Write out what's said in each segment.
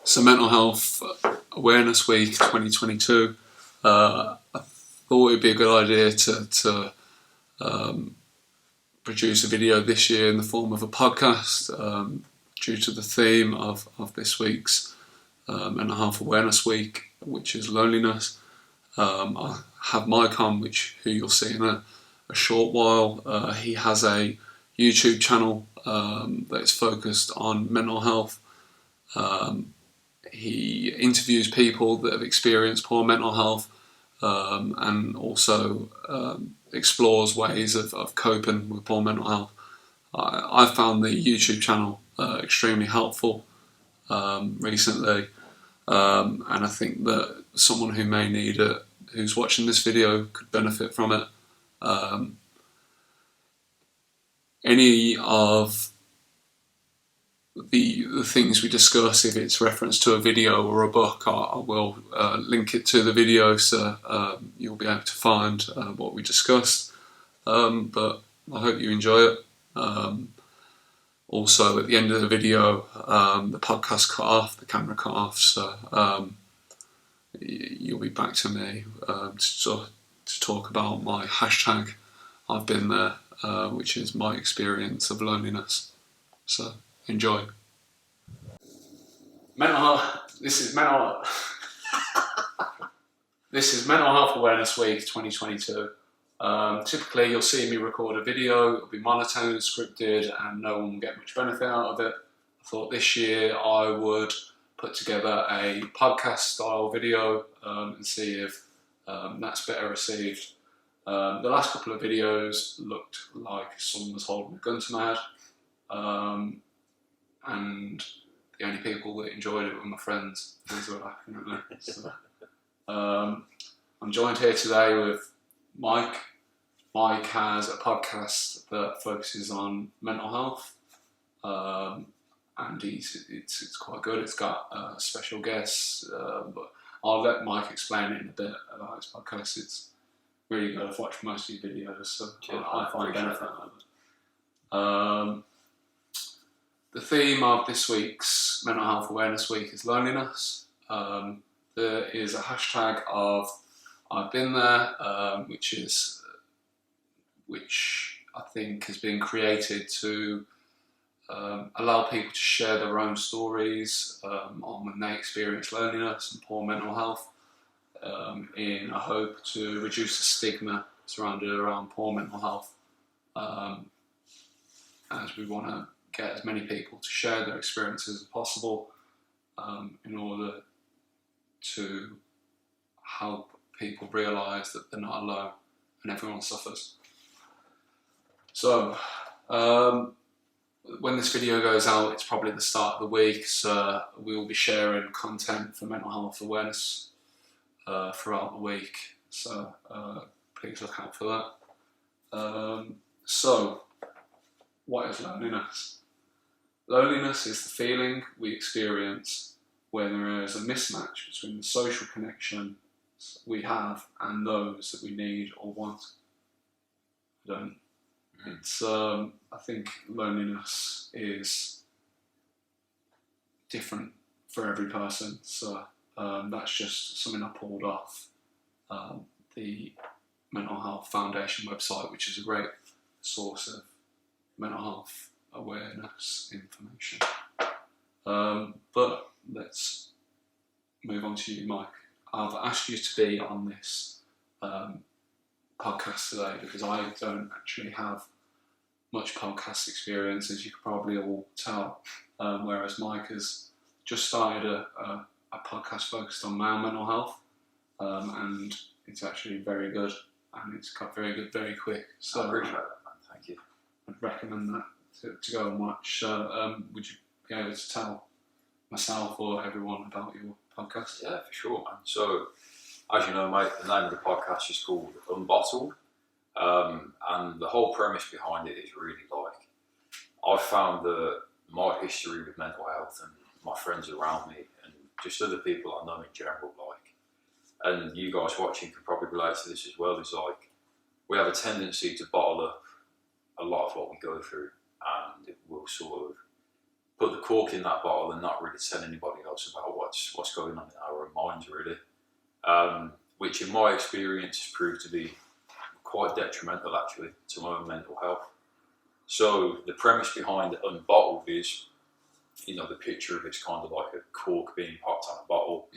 So Mental Health Awareness Week 2022. I thought it'd be a good idea to produce a video this year in the form of a podcast due to the theme of this week's Mental Health Awareness Week, which is loneliness. I have Mike on, who you'll see in a short while. He has a YouTube channel that's focused on mental health. He interviews people that have experienced poor mental health and also explores ways of coping with poor mental health. I found the YouTube channel extremely helpful recently, and I think that someone who may need it, who's watching this video, could benefit from it. Any of the things we discuss, if it's reference to a video or a book, I will link it to the video, so you'll be able to find what we discussed. But I hope you enjoy it. Also, at the end of the video, the podcast cut off, the camera cut off, so you'll be back to me to talk about my hashtag I've been there, which is my experience of loneliness. So enjoy. This is Mental Health Awareness Week 2022. Typically, you'll see me record a video. It'll be monotone, scripted, and no one will get much benefit out of it. I thought this year I would put together a podcast-style video and see if that's better received. The last couple of videos looked like someone was holding a gun to my head. And the only people that enjoyed it were my friends. These were laughing at me. So, I'm joined here today with Mike. Mike has a podcast that focuses on mental health, and it's quite good. It's got special guests, but I'll let Mike explain it in a bit about his podcast. It's really good. I've watched most of your videos, so I find benefit out of it. The theme of this week's Mental Health Awareness Week is loneliness. There is a hashtag of I've been there, which I think has been created to allow people to share their own stories on when they experience loneliness and poor mental health, in a hope to reduce the stigma surrounded around poor mental health, as we want to get as many people to share their experiences as possible in order to help people realise that they're not alone and everyone suffers. So when this video goes out, it's probably the start of the week, so we will be sharing content for mental health awareness throughout the week, so please look out for that. So what is loneliness? Loneliness is the feeling we experience when there is a mismatch between the social connection we have and those that we need or want. I think loneliness is different for every person, so that's just something I pulled off the Mental Health Foundation website, which is a great source of mental health awareness information. But let's move on to you, Mike. I've asked you to be on this podcast today because I don't actually have much podcast experience, as you can probably all tell, whereas Mike has just started a podcast focused on male mental health, and it's actually very good, and it's got very good very quick. So I appreciate that, man. Thank you. I'd recommend that to go and watch. Would you be able to tell myself or everyone about your podcast? Yeah, for sure, man. So, as you know, mate, the name of the podcast is called Unbottled, and the whole premise behind it is really like, I've found that my history with mental health and my friends around me and just other people I know in general, like, and you guys watching can probably relate to this as well, is like, we have a tendency to bottle up a lot of what we go through, and it will sort of put the cork in that bottle and not really tell anybody else about what going on in our own minds, really, which in my experience has proved to be quite detrimental, actually, to my own mental health. So the premise behind Unbottled is, the picture of it's kind of like a cork being popped on a bottle.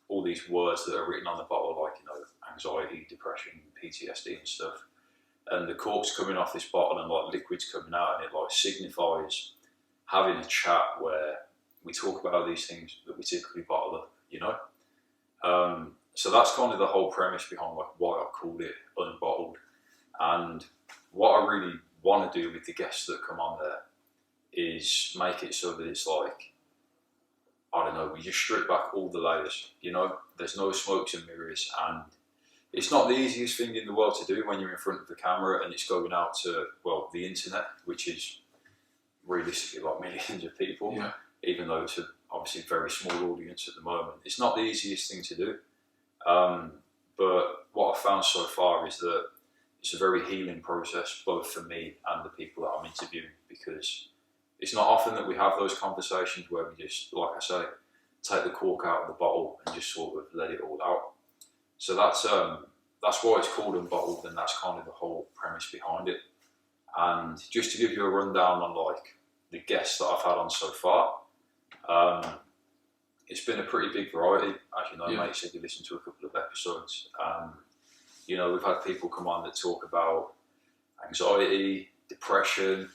All these words that are written on the bottle, like, anxiety, depression, PTSD and stuff. And the cork's coming off this bottle and like liquid's coming out, and it like signifies having a chat where we talk about these things that we typically bottle up, So that's kind of the whole premise behind like why I called it Unbottled. And what I really want to do with the guests that come on there is make it so that it's like, I don't know, we just strip back all the layers, there's no smokes and mirrors, and it's not the easiest thing in the world to do when you're in front of the camera and it's going out to, well, the internet, which is realistically like millions of people, even though it's obviously a very small audience at the moment. It's not the easiest thing to do, but what I've found so far is that it's a very healing process, both for me and the people that I'm interviewing, because it's not often that we have those conversations where we just, like I say, take the cork out of the bottle and just sort of let it all out. So that's why it's called Unbottled, and that's kind of the whole premise behind it. And just to give you a rundown on like the guests that I've had on so far, it's been a pretty big variety. As you know, mate said you listened to a couple of episodes. We've had people come on that talk about anxiety, depression,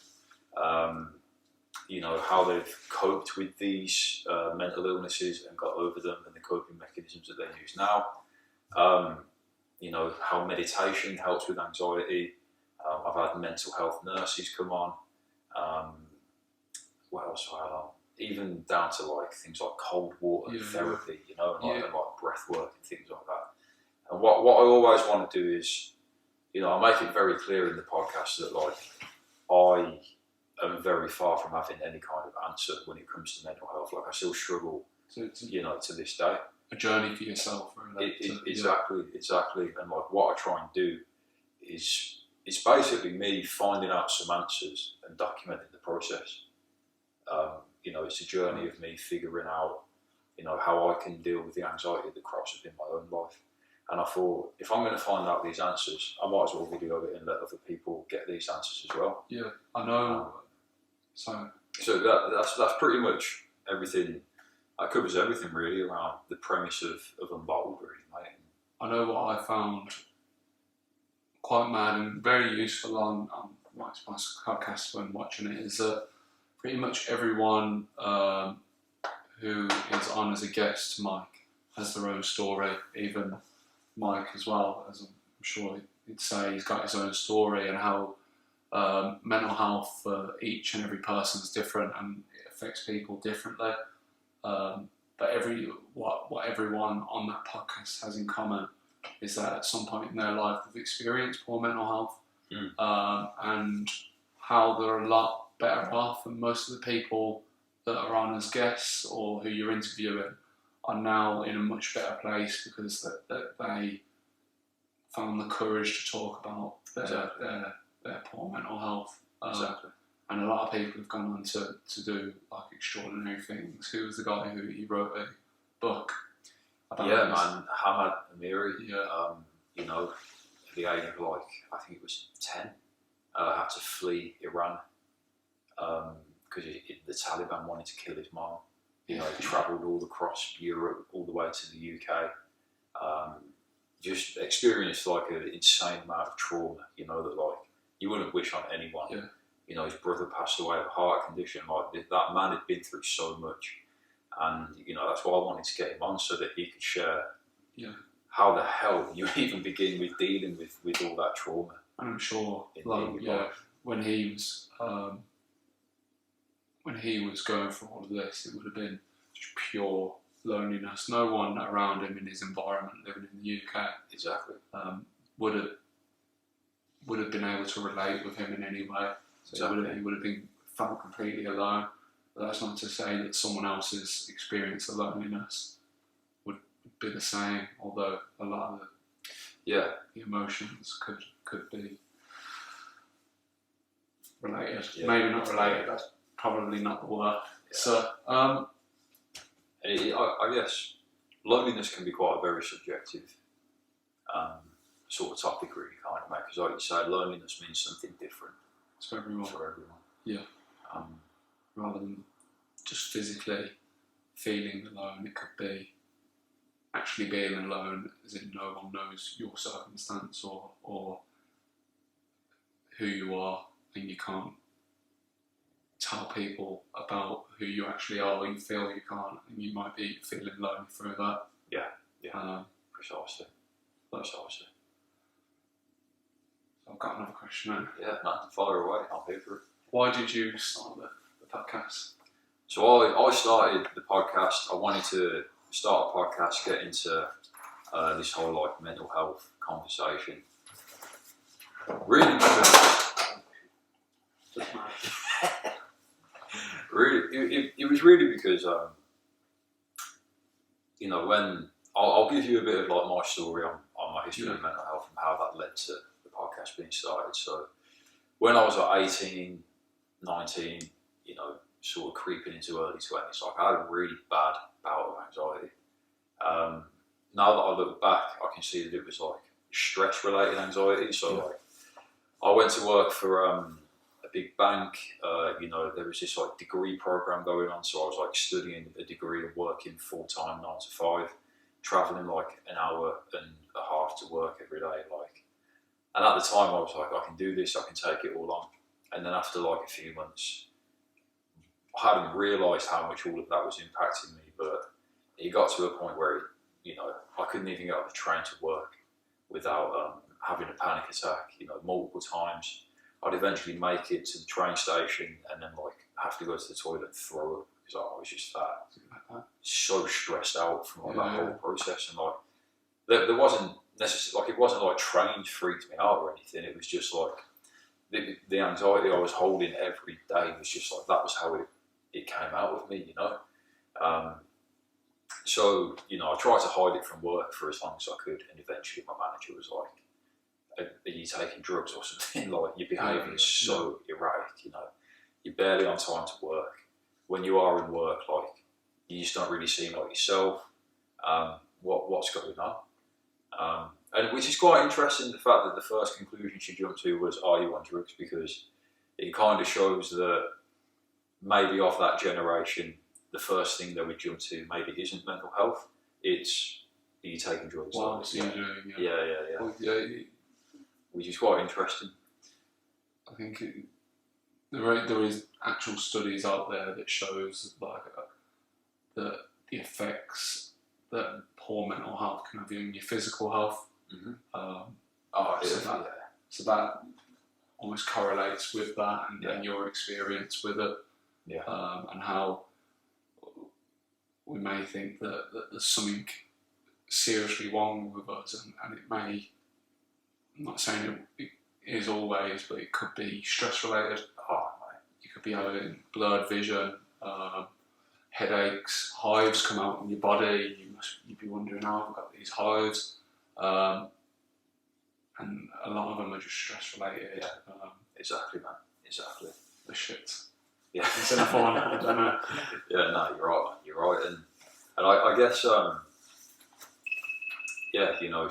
how they've coped with these mental illnesses and got over them, and the coping mechanisms that they use now. How meditation helps with anxiety. I've had mental health nurses come on. What else have I had on? Even down to like things like cold water therapy, and like breath work and things like that. And what I always want to do is, I make it very clear in the podcast that like I am very far from having any kind of answer when it comes to mental health. Like I still struggle, to this day. A journey for yourself, really. Exactly. And like what I try and do is it's basically me finding out some answers and documenting the process. It's a journey of me figuring out, how I can deal with the anxiety that crops up in my own life. And I thought, if I'm going to find out these answers, I might as well video it and let other people get these answers as well. Yeah, I know. So that's pretty much everything. That covers everything really around the premise of Unbottled, really, mate. I know what I found quite mad and very useful on my podcast when watching it is that pretty much everyone who is on as a guest to Mike has their own story. Even Mike as well, as I'm sure he'd say, he's got his own story, and how mental health for each and every person is different and it affects people differently. But what everyone on that podcast has in common is that at some point in their life they've experienced poor mental health, and how they're a lot better off than most of the people that are on as guests or who you're interviewing are now in a much better place because that they found the courage to talk about their poor mental health. Exactly. And a lot of people have gone on to do like extraordinary things. Who was the guy who he wrote a book about this? Man, Hamad Amiri, at the age of like, I think it was 10, had to flee Iran because the Taliban wanted to kill his mom. He travelled all across Europe, all the way to the UK. Just experienced like an insane amount of trauma, that like you wouldn't wish on anyone. Yeah. His brother passed away of a heart condition. Like that man had been through so much, and that's why I wanted to get him on so that he could share. How the hell you even begin with dealing with all that trauma? And I'm sure, when he was going through all of this, it would have been just pure loneliness. No one around him in his environment, living in the UK, exactly, would have been able to relate with him in any way. So he would have been felt completely alone. But that's not to say that someone else's experience of loneliness would be the same, although a lot of the emotions could be related. Maybe not related, that's probably not the word. So I guess loneliness can be quite a very subjective sort of topic, really, can't it, mate? Because, like you say, loneliness means something different for everyone. Yeah. Rather than just physically feeling alone, it could be actually being alone, as in no one knows your circumstance or who you are, and you can't tell people about who you actually are, or you feel you can't, and you might be feeling lonely through that. Precisely. Precisely. So I've got another question then. Yeah, man, fire away, I'll pay for it. Why did you start the podcast? So I started the podcast, I wanted to start a podcast, get into this whole like mental health conversation. Really because it was really because you know, when I'll give you a bit of like my story on my history of mental health and how that led to the podcast being started. So when I was like 18, 19, you know, sort of creeping into early 20s, like I had a really bad bout of anxiety. Now that I look back, I can see that it was like stress related anxiety. So like I went to work for a big bank, you know, there was this like degree program going on, so I was like studying a degree and working full time 9 to 5, travelling like an hour and a half to work every day, like, and at the time I was like, I can do this, I can take it all on. And then after like a few months, I hadn't realised how much all of that was impacting me, but it got to a point where, you know, I couldn't even get on the train to work without having a panic attack, you know, multiple times. I'd eventually make it to the train station and then like have to go to the toilet and throw up because I was just so stressed out from like that whole process. And like there wasn't necessarily, like it wasn't like trains freaked me out or anything. It was just like the anxiety I was holding every day was just like, that was how it came out of me, you know. So, you know, I tried to hide it from work for as long as I could, and eventually my manager was like, are you taking drugs or something? Like, your behaviour is so erratic, you know. You're barely on time to work. When you are in work, like, you just don't really seem like yourself. What's going on? And which is quite interesting, the fact that the first conclusion she jumped to was, are you on drugs? Because it kind of shows that maybe of that generation, the first thing they would jump to maybe isn't mental health, it's, are you taking drugs? What else are you doing? Yeah. Which is quite interesting. I think there is actual studies out there that shows like the effects that poor mental health can have on your physical health. So that almost correlates with that and your experience with it, and how we may think that there's something seriously wrong with us, and it may. I'm not saying it is always, but it could be stress related. You could be having blurred vision, headaches, hives come out in your body. You'd be wondering, how I've got these hives, and a lot of them are just stress related. Exactly, man. Exactly. The shit. Yeah. It's enough on. I don't know. Yeah, no, you're right, man. You're right, and I guess you know,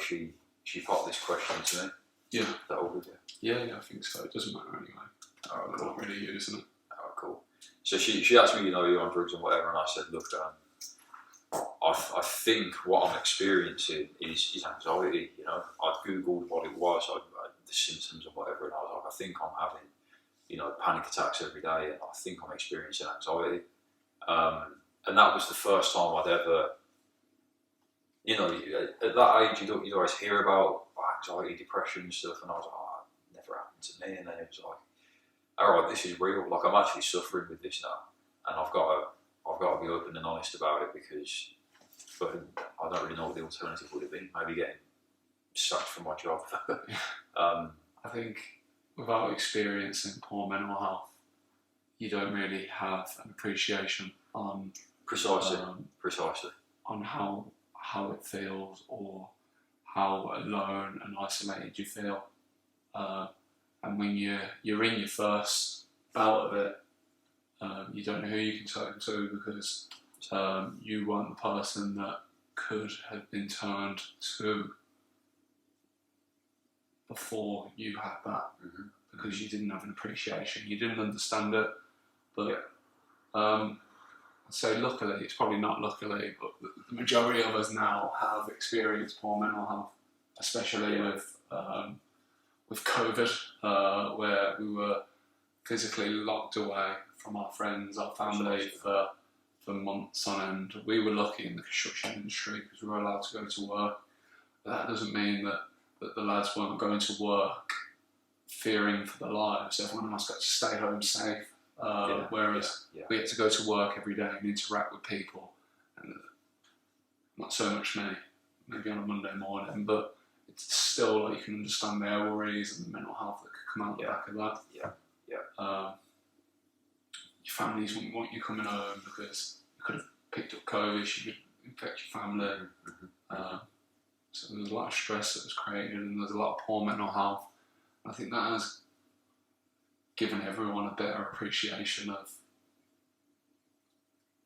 she popped this question to me. Yeah. That all good, Yeah, I think so. It doesn't matter anyway. Alright, cool. Not really using it. Alright, cool. So she asked me, you know, are you on drugs and whatever, and I said, look, I think what I'm experiencing is anxiety, you know. I googled what it was, the symptoms and whatever, and I was like, I think I'm having, you know, panic attacks every day, and I think I'm experiencing anxiety. And that was the first time I'd ever, you know, at that age you always hear about anxiety, depression and stuff, and I was like, it never happened to me. And then it was like, alright, this is real, like I'm actually suffering with this now, and I've got to be open and honest about it, because I don't really know what the alternative would have been. Maybe getting sacked from my job. I think without experiencing poor mental health, you don't really have an appreciation on precisely on how it feels, or how alone and isolated you feel. And when you're in your first bout of it, you don't know who you can turn to, because You weren't the person that could have been turned to before you had that, because you didn't have an appreciation, you didn't understand it. But I'd say luckily, it's probably not luckily, but the majority of us now have experienced poor mental health, especially with COVID, where we were physically locked away from our friends, our family for months on end. We were lucky in the construction industry because we were allowed to go to work. But that doesn't mean that the lads weren't going to work fearing for their lives. Everyone else got to stay home safe, whereas we had to go to work every day and interact with people. And not so much me, maybe on a Monday morning, but it's still like you can understand their worries and the mental health that could come out the back of that. Your families wouldn't want you coming home because you could have picked up COVID, you could infect your family. So there was a lot of stress that was created, and there's a lot of poor mental health. I think that has given everyone a better appreciation of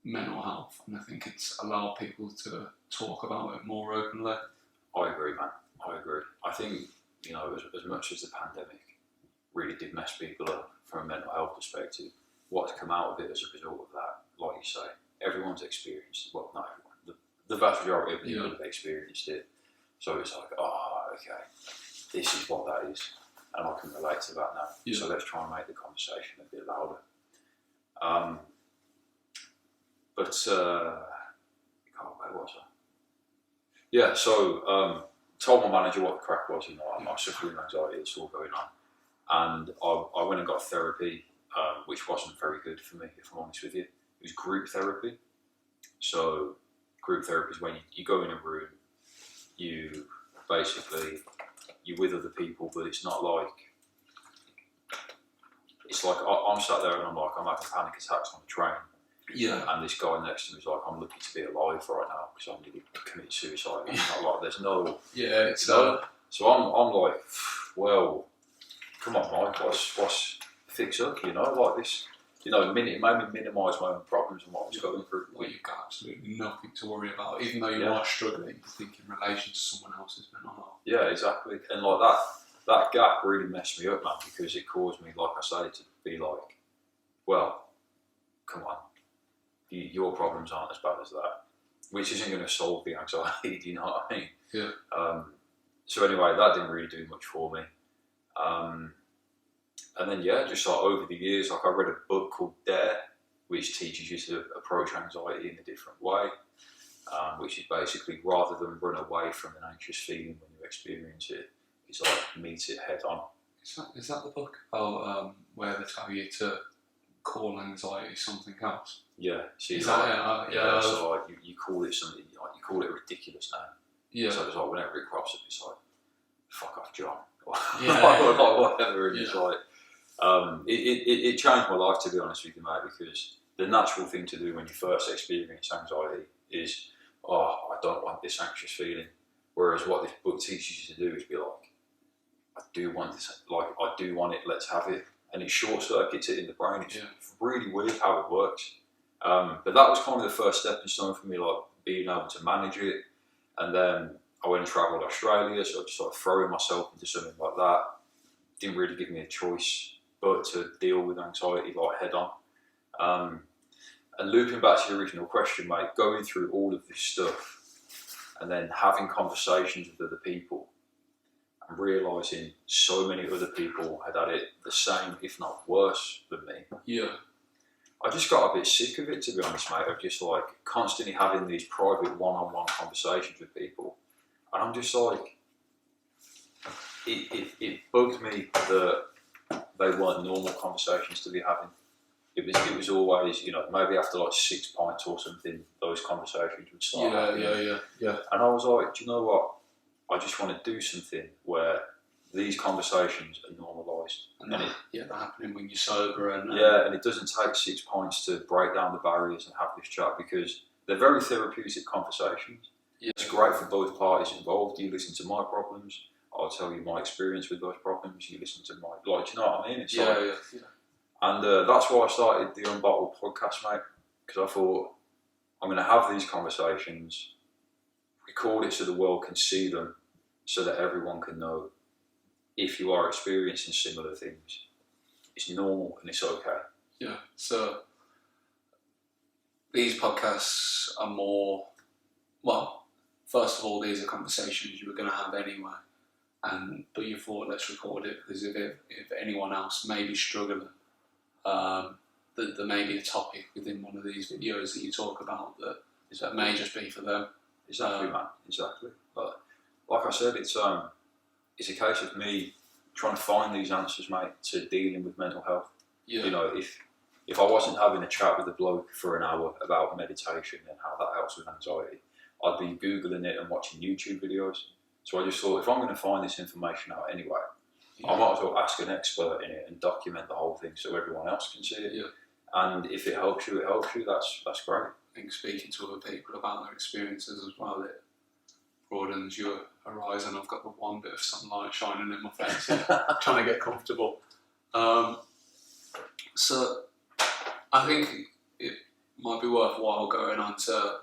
mental health, and I think it's allowed people to talk about it more openly. I agree, man. I agree. I think, as much as the pandemic really did mess people up from a mental health perspective, what's come out of it as a result of that, like you say, everyone's experienced, well, not everyone, the vast majority of people have experienced it. So it's like, okay, this is what that is, and I can relate to that now. So let's try and make the conversation a bit louder. Where was I? Yeah, so told my manager what the crack was. I'm suffering with anxiety, it's all going on, and I went and got therapy, which wasn't very good for me, if I'm honest with you. It was group therapy. So group therapy is when you go in a room, you're with other people, but it's not like, it's like I'm sat there and I'm having panic attacks on the train. And this guy next to me is like, I'm lucky to be alive right now because I'm nearly committed suicide. It's not like there's no. So I'm like, well, come on, Mike, what's fix up? Like this. It made me minimise my own problems and what I was going through. Well, you've got absolutely nothing to worry about, even though you are struggling. You think in relation to someone else's mental health. Yeah, exactly. And like that gap really messed me up, man, because it caused me, like I say, to be like, well, come on. Your problems aren't as bad as that, which isn't going to solve the anxiety, do you know what I mean? Yeah. So anyway, that didn't really do much for me. And then, just like over the years, like I read a book called Dare, which teaches you to approach anxiety in a different way, which is basically rather than run away from an anxious feeling when you experience it, it's like meet it head on. Is that the book? Where they tell you to call anxiety something else? Yeah. See, is that it? So like you call it something, like you call it a ridiculous name. Yeah. So it's like whenever it crops up, it's like, fuck off, John. Or whatever. And it's like, it changed my life, to be honest with you, mate, because the natural thing to do when you first experience anxiety is, I don't want this anxious feeling. Whereas what this book teaches you to do is be like, I do want this, like, I do want it, let's have it. And it short circuits it in the brain. It's really weird how it works. But that was kind of the first stepping stone for me, like being able to manage it. And then I went and travelled Australia, so I just started throwing myself into something like that. Didn't really give me a choice but to deal with anxiety like head on. And looping back to your original question, mate, going through all of this stuff and then having conversations with other people and realising so many other people had it the same, if not worse than me. Yeah. I just got a bit sick of it, to be honest, mate, of just like constantly having these private one-on-one conversations with people. And I'm just like, it bugged me that they weren't normal conversations to be having. It was always, maybe after like 6 pints or something, those conversations would start happening. Yeah. And I was like, do you know what? I just want to do something where these conversations are normalised. And they're happening when you're sober. And it doesn't take 6 pints to break down the barriers and have this chat, because they're very therapeutic conversations. Yeah. It's great for both parties involved. You listen to my problems, I'll tell you my experience with those problems. You listen to my, do you know what I mean? It's And that's why I started the Unbottled podcast, mate, because I thought, I'm going to have these conversations, record it so the world can see them, so that everyone can know if you are experiencing similar things, it's normal and it's okay. Yeah. So these podcasts are more, well, first of all, these are conversations you were going to have anyway, but you thought, let's record it because if anyone else may be struggling, there may be a topic within one of these videos that you talk about that may just be for them. Exactly, man. Exactly. But like I said, it's a case of me trying to find these answers, mate, to dealing with mental health. Yeah. You know, if I wasn't having a chat with a bloke for an hour about meditation and how that helps with anxiety, I'd be Googling it and watching YouTube videos. So I just thought, if I'm going to find this information out anyway, I might as well ask an expert in it and document the whole thing so everyone else can see it. Yeah. And if it helps you, that's great. I think speaking to other people about their experiences as well, it broadens your horizon. I've got the one bit of sunlight shining in my face, trying to get comfortable. So I think it might be worthwhile going on to,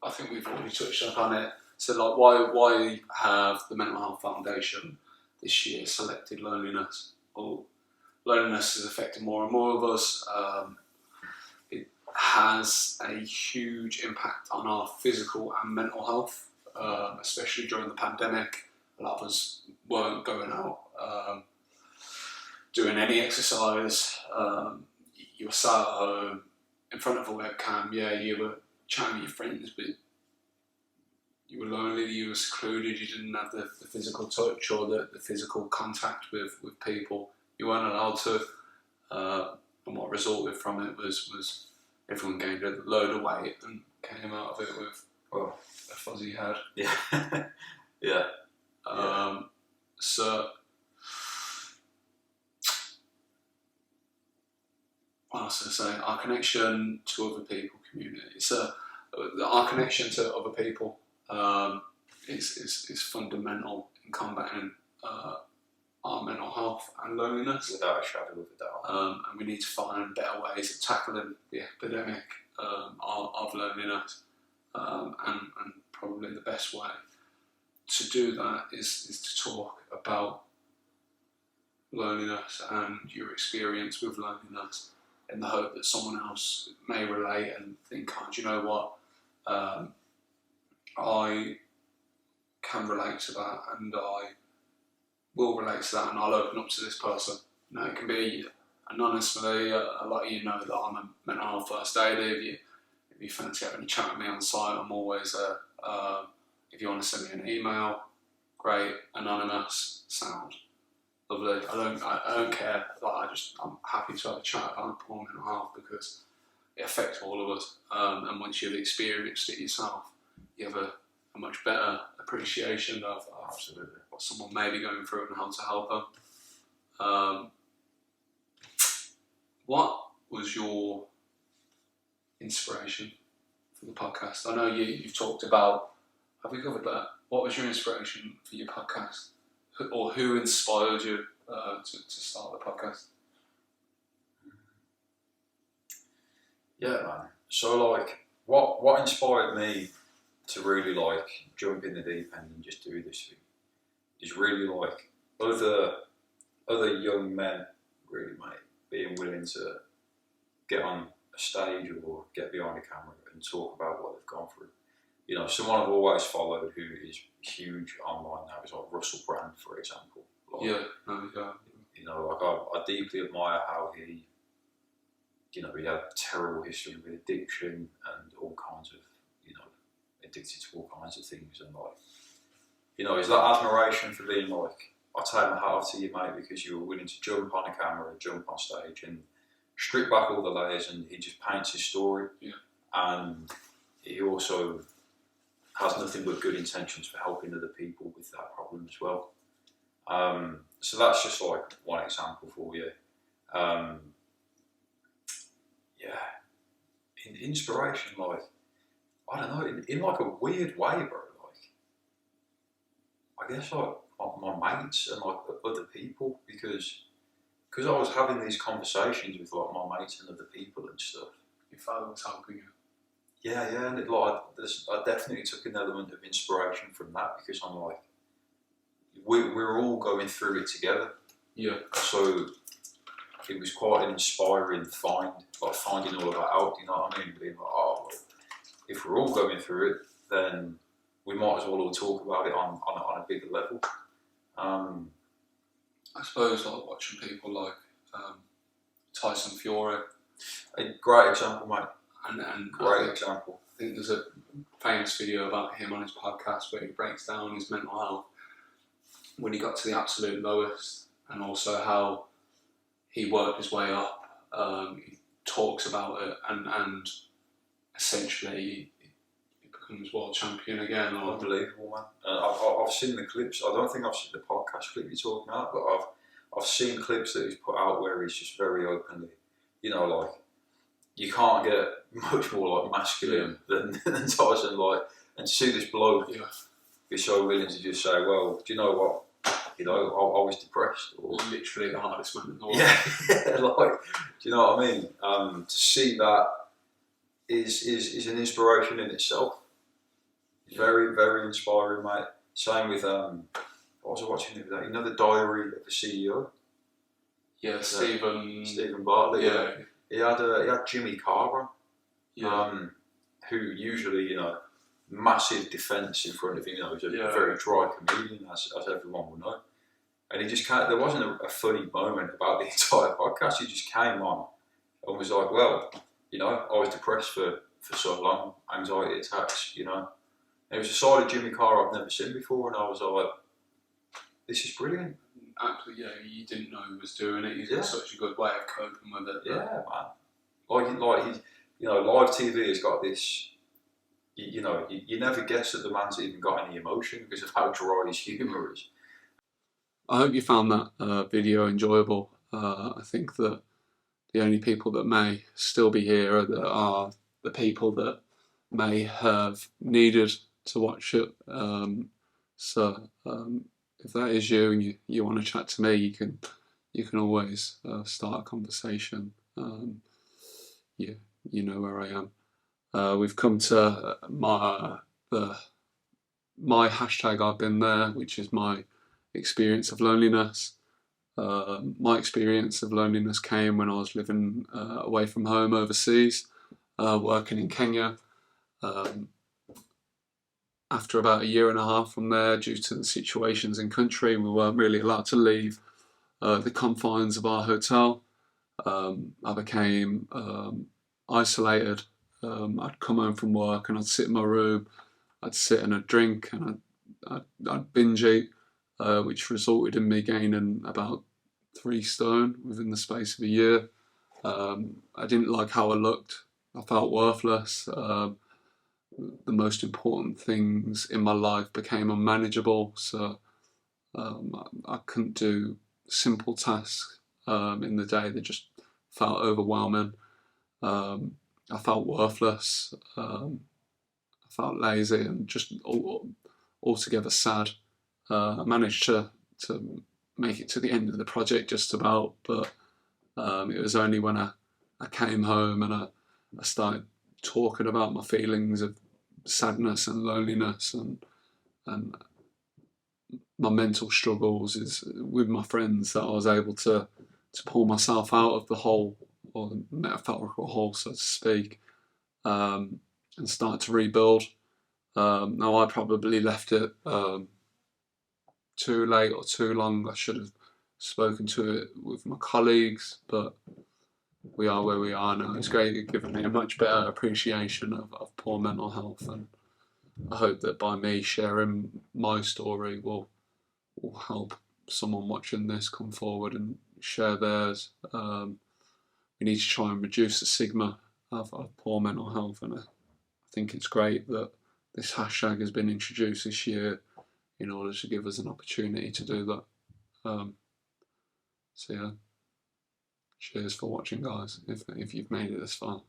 I think we've already touched upon it, so like why have the Mental Health Foundation this year selected loneliness? Well, loneliness is affecting more and more of us. It has a huge impact on our physical and mental health, especially during the pandemic. A lot of us weren't going out, doing any exercise. You were sat at home in front of a webcam. Yeah, you were chatting with your friends, but you were lonely, you were secluded, you didn't have the physical touch or the physical contact with people. You weren't allowed to. And what resulted from it was everyone gained a load of weight and came out of it with a fuzzy head. Yeah. Yeah. So, what else did I say? Our connection to other people, community. So, our connection to other people is fundamental in combating our mental health and loneliness. Without a shadow of a doubt. And we need to find better ways of tackling the epidemic of loneliness. And probably the best way to do that is to talk about loneliness and your experience with loneliness, in the hope that someone else may relate and think, oh, do you know what? I can relate to that, and I will relate to that, and I'll open up to this person. You know, it can be anonymously. A lot of you know that I'm a mental health first aider. If you fancy having a chat with me on site, I'm always there. If you want to send me an email, great. Anonymous, sound lovely. I don't care. I'm happy to have a chat about poor mental health because it affects all of us. And once you've experienced it yourself, you have a much better appreciation of Absolutely. what someone may be going through and how to help them. What was your inspiration for the podcast? I know you've talked about, have we covered that? What was your inspiration for your podcast? Or who inspired you to start the podcast? Yeah, man. So, like, what inspired me to really, like, jump in the deep end and just do this thing is really, like, other young men, really, mate, being willing to get on a stage or get behind a camera and talk about what they've gone through. You know, someone I've always followed who is huge online now is like Russell Brand, for example. Like, Yeah. You know, like I deeply admire how he had a terrible history with addiction and all kinds of, addicted to all kinds of things. And like, it's that admiration for being like, I take my hat off to you, mate, because you were willing to jump on a camera, jump on stage and strip back all the layers, and he just paints his story. Yeah. And he also has nothing but good intentions for helping other people with that problem as well. So that's just like one example for you. In inspiration, like, I don't know, in like a weird way, bro. Like, I guess like my mates and like other people, because I was having these conversations with like my mates and other people and stuff. Your father was helping you. Yeah, and I definitely took an element of inspiration from that because I'm like, we're all going through it together. Yeah. So it was quite an inspiring finding all of that out. You know what I mean? Being like, oh, well, if we're all going through it, then we might as well all talk about it on a bigger level. I suppose like watching people like Tyson Fury. A great example, mate. And great example. I think there's a famous video about him on his podcast where he breaks down his mental health when he got to the absolute lowest, and also how he worked his way up. He talks about it, and essentially he becomes world champion again. Unbelievable, man. I've seen the clips. I don't think I've seen the podcast clip you're talking about, but I've seen clips that he's put out where he's just very openly, you know, like, you can't get much more like masculine than Tyson, like, and to see this bloke be so willing to just say, well, do you know what? You know, I was depressed. Or literally the hardest man in the world. Yeah, like, do you know what I mean? To see that is an inspiration in itself. Very, very inspiring, mate. Same with what was I watching the other day? You know, the Diary of a CEO. Yeah, Stephen Bartlett. Yeah. He had Jimmy Carr on. Yeah. Who usually, you know, massive defence in front of him. You know, he's a very dry comedian, as everyone will know. And he just there wasn't a funny moment about the entire podcast. He just came on and was like, well, you know, I was depressed for so long, anxiety attacks, you know. And it was a side of Jimmy Carr I've never seen before, and I was like, this is brilliant. Absolutely, yeah, you didn't know he was doing it. He's got such a good way of coping with it. Yeah, man. Like he, you know, live TV has got this. You know, you never guess that the man's even got any emotion because of how dry his humour is. I hope you found that video enjoyable. I think that the only people that may still be here are the people that may have needed to watch it. So if that is you and you want to chat to me, you can always start a conversation. You know where I am. We've come to my hashtag I've been there, which is my experience of loneliness. My experience of loneliness came when I was living away from home overseas, working in Kenya. After about a year and a half from there, due to the situations in country, we weren't really allowed to leave the confines of our hotel. I became isolated. I'd come home from work and I'd sit in my room, I'd sit and I'd drink and I'd binge eat, which resulted in me gaining about 3 stone within the space of a year. I didn't like how I looked. I felt worthless. The most important things in my life became unmanageable, so I couldn't do simple tasks in the day that just felt overwhelming. I felt worthless. I felt lazy and just altogether sad. I managed to make it to the end of the project just about, but it was only when I came home and I started talking about my feelings of sadness and loneliness and my mental struggles is with my friends that I was able to pull myself out of the hole, or the metaphorical hole, so to speak, and start to rebuild. Now I probably left it too late or too long. I should have spoken to it with my colleagues, but we are where we are now. It's great. It's given me a much better appreciation of poor mental health, and I hope that by me sharing my story will help someone watching this come forward and share theirs. We need to try and reduce the stigma of poor mental health, and I think it's great that this hashtag has been introduced this year in order to give us an opportunity to do that. So yeah, cheers for watching, guys, if you've made it this far.